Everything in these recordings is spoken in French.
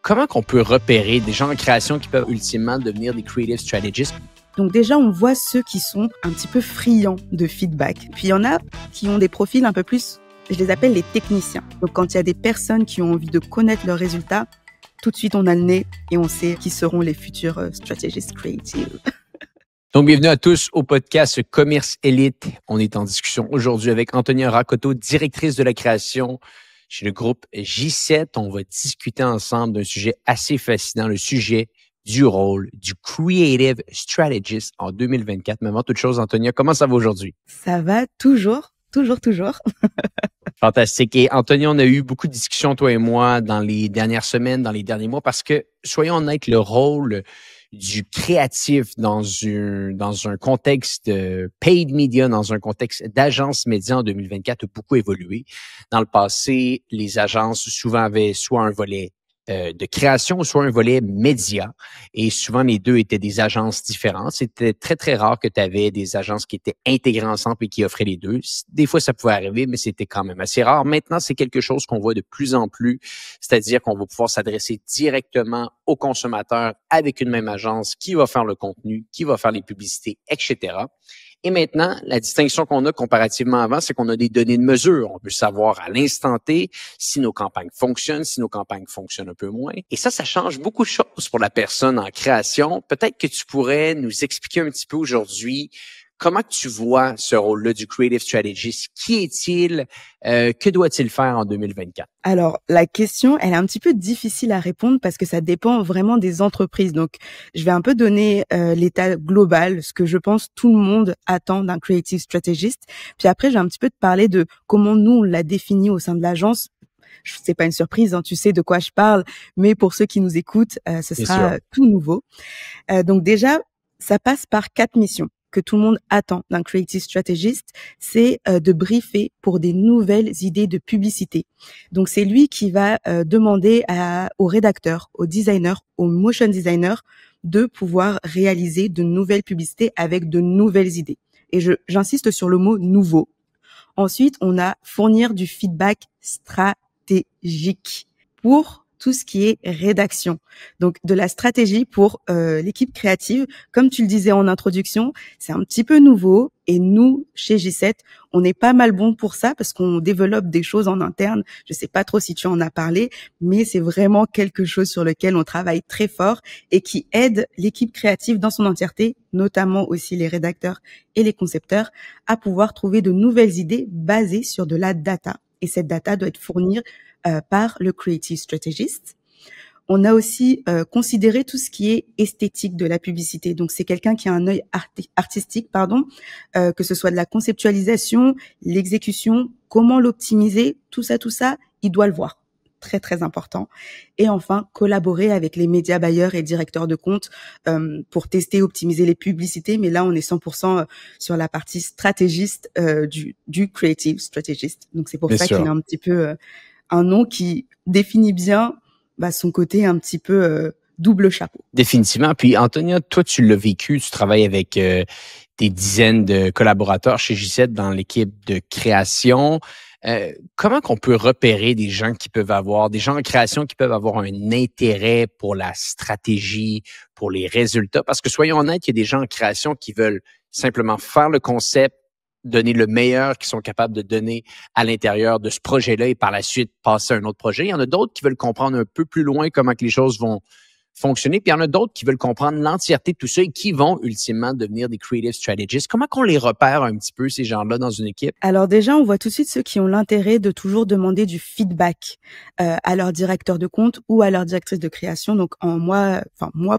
Comment qu'on peut repérer des gens en création qui peuvent ultimement devenir des creative strategists? Donc déjà, on voit ceux qui sont un petit peu friands de feedback. Puis il y en a qui ont des profils un peu plus, je les appelle les techniciens. Donc quand il y a des personnes qui ont envie de connaître leurs résultats, tout de suite on a le nez et on sait qui seront les futurs strategists creatives. Donc, bienvenue à tous au podcast Commerce Élite. On est en discussion aujourd'hui avec Antonia Rakoto, directrice de la création chez le groupe J7. On va discuter ensemble d'un sujet assez fascinant, le sujet du rôle du Creative Strategist en 2024. Mais avant toute chose, Antonia, comment ça va aujourd'hui? Ça va toujours. Fantastique. Et Antonia, on a eu beaucoup de discussions, toi et moi, dans les dernières semaines, dans les derniers mois, parce que, soyons honnêtes, le rôle du créatif dans un contexte paid media, dans un contexte d'agence média en 2024 a beaucoup évolué. Dans le passé, les agences souvent avaient soit un volet de création, soit un volet média. Et souvent, les deux étaient des agences différentes. C'était très, très rare que tu avais des agences qui étaient intégrées ensemble et qui offraient les deux. Des fois, ça pouvait arriver, mais c'était quand même assez rare. Maintenant, c'est quelque chose qu'on voit de plus en plus, c'est-à-dire qu'on va pouvoir s'adresser directement aux consommateurs avec une même agence qui va faire le contenu, qui va faire les publicités, etc. Et maintenant, la distinction qu'on a comparativement avant, c'est qu'on a des données de mesure. On peut savoir à l'instant T si nos campagnes fonctionnent, si nos campagnes fonctionnent un peu moins. Et ça change beaucoup de choses pour la personne en création. Peut-être que tu pourrais nous expliquer un petit peu aujourd'hui comment tu vois ce rôle-là du Creative Strategist. Qui est-il? Que doit-il faire en 2024? Alors, la question, elle est un petit peu difficile à répondre parce que ça dépend vraiment des entreprises. Donc, je vais un peu donner l'état global, ce que je pense tout le monde attend d'un creative strategist. Puis après, je vais un petit peu te parler de comment nous, on l'a défini au sein de l'agence. C'est pas une surprise, hein, tu sais de quoi je parle, mais pour ceux qui nous écoutent, ce sera tout nouveau. Donc déjà, ça passe par 4 missions que tout le monde attend d'un creative strategist, c'est de briefer pour des nouvelles idées de publicité. Donc c'est lui qui va demander aux rédacteurs, aux designers, aux motion designers de pouvoir réaliser de nouvelles publicités avec de nouvelles idées. Et j'insiste sur le mot nouveau. Ensuite, on a fournir du feedback stratégique pour tout ce qui est rédaction. Donc, de la stratégie pour l'équipe créative. Comme tu le disais en introduction, c'est un petit peu nouveau. Et nous, chez J7, on est pas mal bon pour ça parce qu'on développe des choses en interne. Je sais pas trop si tu en as parlé, mais c'est vraiment quelque chose sur lequel on travaille très fort et qui aide l'équipe créative dans son entièreté, notamment aussi les rédacteurs et les concepteurs, à pouvoir trouver de nouvelles idées basées sur de la data. Et cette data doit être fournie par le creative strategist. On a aussi considéré tout ce qui est esthétique de la publicité. Donc, c'est quelqu'un qui a un œil artistique, que ce soit de la conceptualisation, l'exécution, comment l'optimiser, tout ça, il doit le voir. Très, très important. Et enfin, collaborer avec les médias buyers et directeurs de compte pour tester, optimiser les publicités. Mais là, on est 100% sur la partie stratégiste du creative strategist. Donc, c'est pour ça qu'il a un petit peu un nom qui définit bien son côté un petit peu double chapeau. Définitivement. Puis, Antonia, toi, tu l'as vécu, tu travailles avec des dizaines de collaborateurs chez J7 dans l'équipe de création. Comment qu'on peut repérer des gens en création qui peuvent avoir un intérêt pour la stratégie, pour les résultats? Parce que soyons honnêtes, il y a des gens en création qui veulent simplement faire le concept, donner le meilleur qu'ils sont capables de donner à l'intérieur de ce projet-là et par la suite passer à un autre projet. Il y en a d'autres qui veulent comprendre un peu plus loin comment que les choses vont fonctionner. Puis il y en a d'autres qui veulent comprendre l'entièreté de tout ça et qui vont ultimement devenir des creative strategists. Comment qu'on les repère un petit peu, ces gens-là, dans une équipe? Alors déjà, on voit tout de suite ceux qui ont l'intérêt de toujours demander du feedback à leur directeur de compte ou à leur directrice de création. Donc moi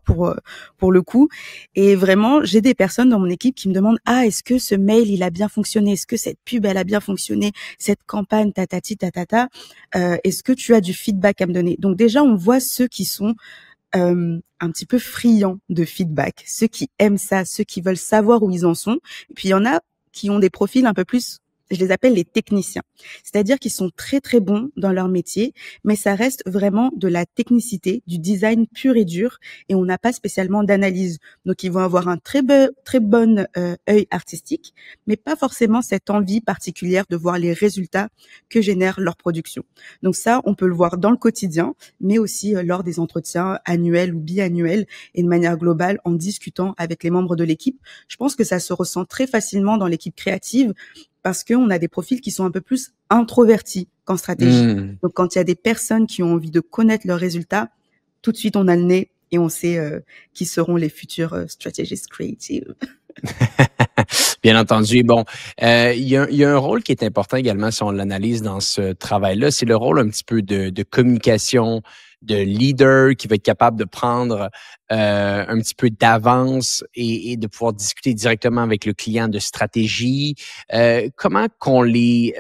pour le coup. Et vraiment, j'ai des personnes dans mon équipe qui me demandent est-ce que ce mail il a bien fonctionné? Est-ce que cette pub elle a bien fonctionné? Cette campagne tatati tatata. Est-ce que tu as du feedback à me donner? Donc déjà, on voit ceux qui sont un petit peu friands de feedback, ceux qui aiment ça, ceux qui veulent savoir où ils en sont. Et puis il y en a qui ont des profils un peu plus je les appelle les techniciens. C'est-à-dire qu'ils sont très, très bons dans leur métier, mais ça reste vraiment de la technicité, du design pur et dur, et on n'a pas spécialement d'analyse. Donc, ils vont avoir un très bon œil artistique, mais pas forcément cette envie particulière de voir les résultats que génère leur production. Donc ça, on peut le voir dans le quotidien, mais aussi lors des entretiens annuels ou biannuels, et de manière globale en discutant avec les membres de l'équipe. Je pense que ça se ressent très facilement dans l'équipe créative parce qu'on a des profils qui sont un peu plus introvertis qu'en stratégie. Donc, quand il y a des personnes qui ont envie de connaître leurs résultats, tout de suite, on a le nez et on sait qui seront les futurs strategists creatives. Bien entendu. Bon, il y a un rôle qui est important également si on l'analyse dans ce travail-là, c'est le rôle un petit peu de communication, de leader qui va être capable de prendre un petit peu d'avance et de pouvoir discuter directement avec le client de stratégie. Comment qu'on les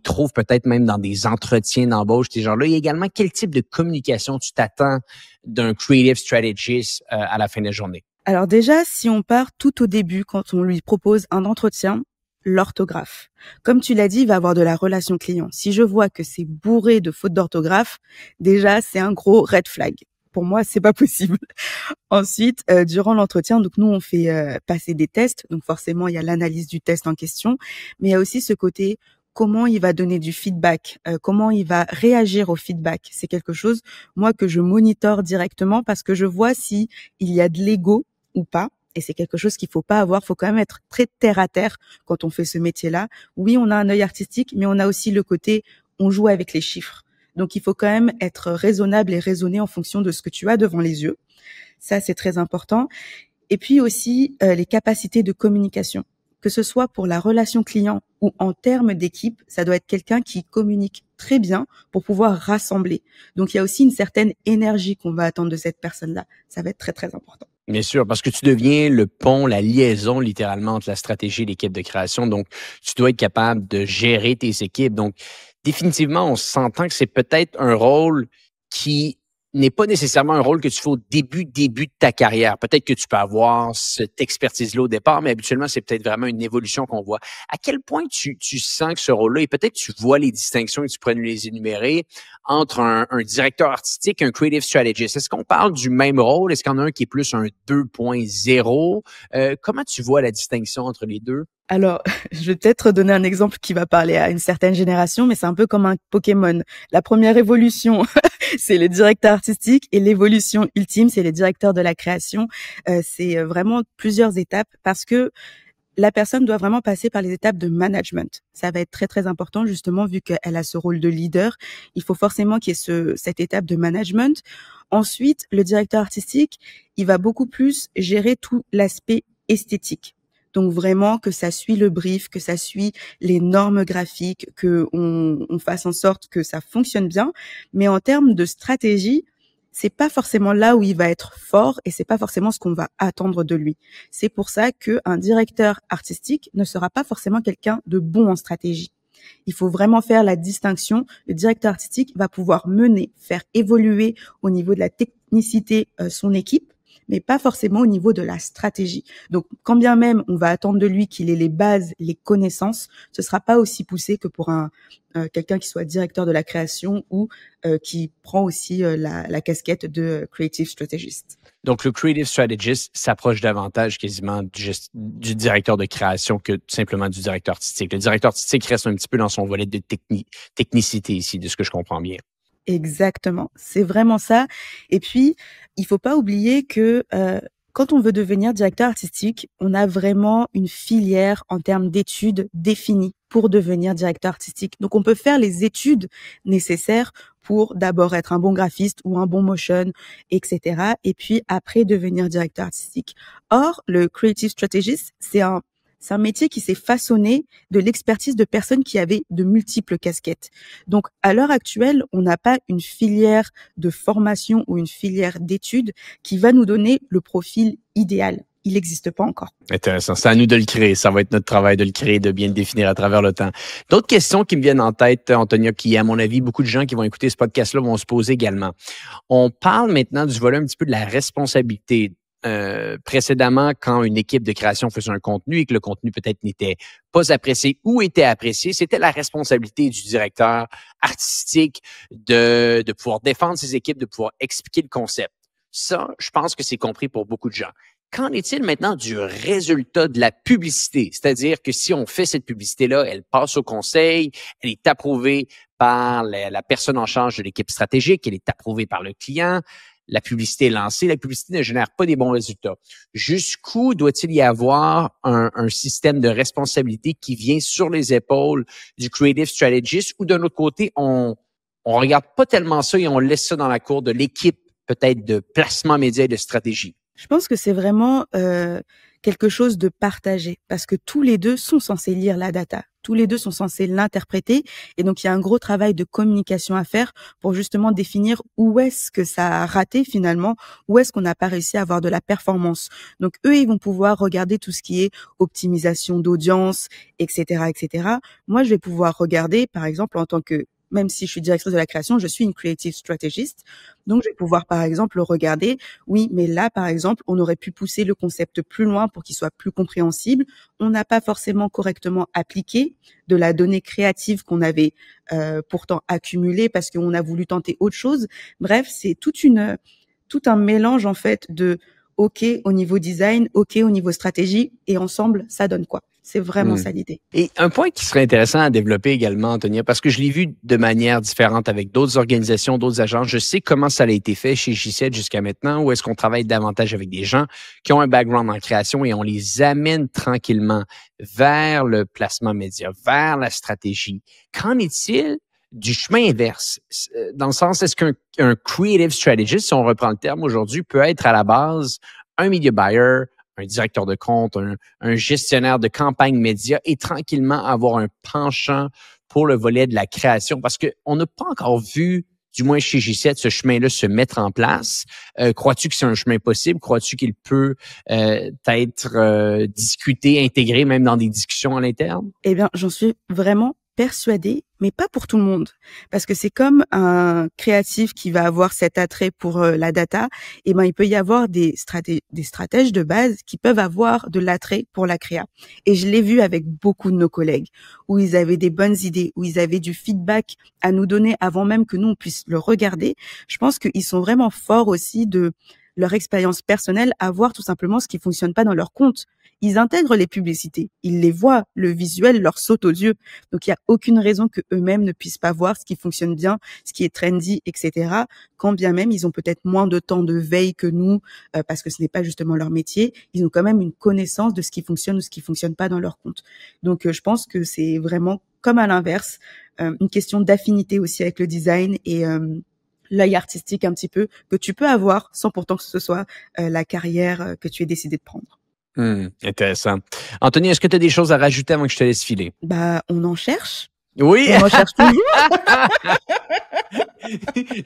trouve peut-être même dans des entretiens d'embauche, ces gens-là. Et également, quel type de communication tu t'attends d'un creative strategist à la fin de la journée? Alors déjà, si on part tout au début, quand on lui propose un entretien, l'orthographe. Comme tu l'as dit, il va avoir de la relation client. Si je vois que c'est bourré de fautes d'orthographe, déjà, c'est un gros red flag. Pour moi, c'est pas possible. Ensuite, durant l'entretien, donc nous, on fait passer des tests. Donc forcément, il y a l'analyse du test en question, mais il y a aussi ce côté comment il va donner du feedback, comment il va réagir au feedback. C'est quelque chose, moi, que je monitore directement parce que je vois si il y a de l'ego ou pas. Et c'est quelque chose qu'il faut pas avoir. Faut quand même être très terre à terre quand on fait ce métier-là. Oui, on a un œil artistique, mais on a aussi le côté, on joue avec les chiffres. Donc, il faut quand même être raisonnable et raisonner en fonction de ce que tu as devant les yeux. Ça, c'est très important. Et puis aussi, les capacités de communication. Que ce soit pour la relation client ou en termes d'équipe, ça doit être quelqu'un qui communique très bien pour pouvoir rassembler. Donc, il y a aussi une certaine énergie qu'on va attendre de cette personne-là. Ça va être très, très important. Bien sûr, parce que tu deviens le pont, la liaison littéralement entre la stratégie et l'équipe de création. Donc, tu dois être capable de gérer tes équipes. Donc, définitivement, on s'entend que c'est peut-être un rôle qui n'est pas nécessairement un rôle que tu fais au début de ta carrière. Peut-être que tu peux avoir cette expertise-là au départ, mais habituellement, c'est peut-être vraiment une évolution qu'on voit. À quel point tu sens que ce rôle-là, et peut-être tu vois les distinctions et tu pourrais nous les énumérer, entre un directeur artistique et un creative strategist? Est-ce qu'on parle du même rôle? Est-ce qu'il y en a un qui est plus un 2.0? Comment tu vois la distinction entre les deux? Alors, je vais peut-être donner un exemple qui va parler à une certaine génération, mais c'est un peu comme un Pokémon. La première évolution, c'est le directeur artistique et l'évolution ultime, c'est le directeur de la création. C'est vraiment plusieurs étapes parce que la personne doit vraiment passer par les étapes de management. Ça va être très, très important, justement, vu qu'elle a ce rôle de leader. Il faut forcément qu'il y ait cette étape de management. Ensuite, le directeur artistique, il va beaucoup plus gérer tout l'aspect esthétique. Donc vraiment que ça suit le brief, que ça suit les normes graphiques, que on fasse en sorte que ça fonctionne bien. Mais en termes de stratégie, c'est pas forcément là où il va être fort et c'est pas forcément ce qu'on va attendre de lui. C'est pour ça qu'un directeur artistique ne sera pas forcément quelqu'un de bon en stratégie. Il faut vraiment faire la distinction. Le directeur artistique va pouvoir mener, faire évoluer au niveau de la technicité son équipe, mais pas forcément au niveau de la stratégie. Donc, quand bien même on va attendre de lui qu'il ait les bases, les connaissances, ce sera pas aussi poussé que pour quelqu'un qui soit directeur de la création ou qui prend aussi la casquette de creative strategist. Donc, le creative strategist s'approche davantage quasiment du directeur de création que simplement du directeur artistique. Le directeur artistique reste un petit peu dans son volet de technicité ici, de ce que je comprends bien. Exactement, c'est vraiment ça. Et puis, il faut pas oublier que quand on veut devenir directeur artistique, on a vraiment une filière en termes d'études définies pour devenir directeur artistique. Donc, on peut faire les études nécessaires pour d'abord être un bon graphiste ou un bon motion, etc. Et puis après devenir directeur artistique. Or, le creative strategist, c'est un métier qui s'est façonné de l'expertise de personnes qui avaient de multiples casquettes. Donc, à l'heure actuelle, on n'a pas une filière de formation ou une filière d'études qui va nous donner le profil idéal. Il n'existe pas encore. Intéressant. C'est à nous de le créer. Ça va être notre travail de le créer, de bien le définir à travers le temps. D'autres questions qui me viennent en tête, Antonia, qui, à mon avis, beaucoup de gens qui vont écouter ce podcast-là vont se poser également. On parle maintenant du volet un petit peu de la responsabilité. précédemment, quand une équipe de création faisait un contenu et que le contenu peut-être n'était pas apprécié ou était apprécié, c'était la responsabilité du directeur artistique de pouvoir défendre ses équipes, de pouvoir expliquer le concept. Ça, je pense que c'est compris pour beaucoup de gens. Qu'en est-il maintenant du résultat de la publicité? C'est-à-dire que si on fait cette publicité-là, elle passe au conseil, elle est approuvée par la personne en charge de l'équipe stratégique, elle est approuvée par le client, la publicité est lancée, la publicité ne génère pas des bons résultats. Jusqu'où doit-il y avoir un système de responsabilité qui vient sur les épaules du creative strategist ou d'un autre côté, on regarde pas tellement ça et on laisse ça dans la cour de l'équipe peut-être de placement média et de stratégie? Je pense que c'est vraiment quelque chose de partagé parce que tous les deux sont censés lire la data. Tous les deux sont censés l'interpréter et donc il y a un gros travail de communication à faire pour justement définir où est-ce que ça a raté finalement, où est-ce qu'on n'a pas réussi à avoir de la performance. Donc eux, ils vont pouvoir regarder tout ce qui est optimisation d'audience, etc., etc. Moi, je vais pouvoir regarder, par exemple, en tant que même si je suis directrice de la création, je suis une creative strategist. Donc, je vais pouvoir, par exemple, regarder, oui, mais là, par exemple, on aurait pu pousser le concept plus loin pour qu'il soit plus compréhensible. On n'a pas forcément correctement appliqué de la donnée créative qu'on avait pourtant accumulée parce qu'on a voulu tenter autre chose. Bref, c'est tout un mélange, en fait, de OK au niveau design, OK au niveau stratégie, et ensemble, ça donne quoi? C'est vraiment ça l'idée. Et un point qui serait intéressant à développer également, Antonia, parce que je l'ai vu de manière différente avec d'autres organisations, d'autres agences. Je sais comment ça a été fait chez J7 jusqu'à maintenant, où est-ce qu'on travaille davantage avec des gens qui ont un background en création et on les amène tranquillement vers le placement média, vers la stratégie. Qu'en est-il du chemin inverse? Dans le sens, est-ce qu'un creative strategist, si on reprend le terme aujourd'hui, peut être à la base un media buyer, un directeur de compte, un gestionnaire de campagne média et tranquillement avoir un penchant pour le volet de la création? Parce qu'on n'a pas encore vu, du moins chez J7, ce chemin-là se mettre en place. Crois-tu que c'est un chemin possible? Crois-tu qu'il peut être discuté, intégré même dans des discussions à l'interne? Eh bien, j'en suis vraiment persuadée, mais pas pour tout le monde. Parce que c'est comme un créatif qui va avoir cet attrait pour la data, et ben il peut y avoir des stratèges de base qui peuvent avoir de l'attrait pour la créa. Et je l'ai vu avec beaucoup de nos collègues, où ils avaient des bonnes idées, où ils avaient du feedback à nous donner avant même que nous on puisse le regarder. Je pense qu'ils sont vraiment forts aussi de leur expérience personnelle à voir tout simplement ce qui fonctionne pas dans leur compte. Ils intègrent les publicités, ils les voient, le visuel leur saute aux yeux. Donc, il n'y a aucune raison que eux-mêmes ne puissent pas voir ce qui fonctionne bien, ce qui est trendy, etc. Quand bien même, ils ont peut-être moins de temps de veille que nous, parce que ce n'est pas justement leur métier. Ils ont quand même une connaissance de ce qui fonctionne ou ce qui fonctionne pas dans leur compte. Donc, je pense que c'est vraiment comme à l'inverse, une question d'affinité aussi avec le design et l'œil artistique un petit peu que tu peux avoir sans pourtant que ce soit la carrière que tu aies décidé de prendre. Intéressant. Anthony, est-ce que tu as des choses à rajouter avant que je te laisse filer? On en cherche. Oui. On en cherche toujours.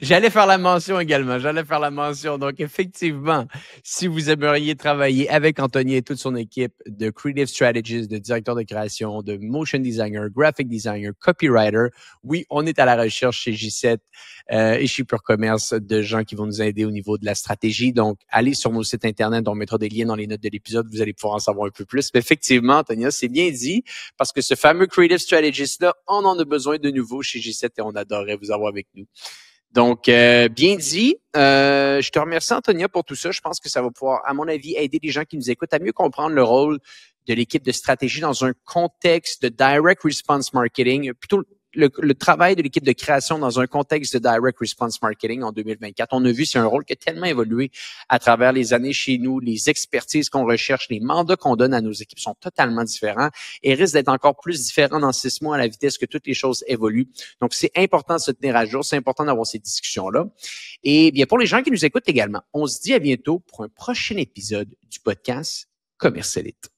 J'allais faire la mention également. Donc, effectivement, si vous aimeriez travailler avec Anthony et toute son équipe de creative strategists, de directeurs de création, de motion designer, graphic designer, copywriter, oui, on est à la recherche chez J7 et chez Pure Commerce de gens qui vont nous aider au niveau de la stratégie. Donc, allez sur nos sites Internet. On mettra des liens dans les notes de l'épisode. Vous allez pouvoir en savoir un peu plus. Mais effectivement, Antonia, c'est bien dit parce que ce fameux creative strategist-là, on en a besoin de nouveau chez J7 et on adorerait vous avoir avec nous. Donc, bien dit. Je te remercie, Antonia, pour tout ça. Je pense que ça va pouvoir, à mon avis, aider les gens qui nous écoutent à mieux comprendre le rôle de l'équipe de stratégie dans un contexte de direct response marketing, plutôt le travail de l'équipe de création dans un contexte de direct response marketing en 2024. On a vu, c'est un rôle qui a tellement évolué à travers les années chez nous. Les expertises qu'on recherche, les mandats qu'on donne à nos équipes sont totalement différents et risquent d'être encore plus différents dans 6 mois à la vitesse que toutes les choses évoluent. Donc, c'est important de se tenir à jour. C'est important d'avoir ces discussions-là. Et bien, pour les gens qui nous écoutent également, on se dit à bientôt pour un prochain épisode du podcast Commercialite.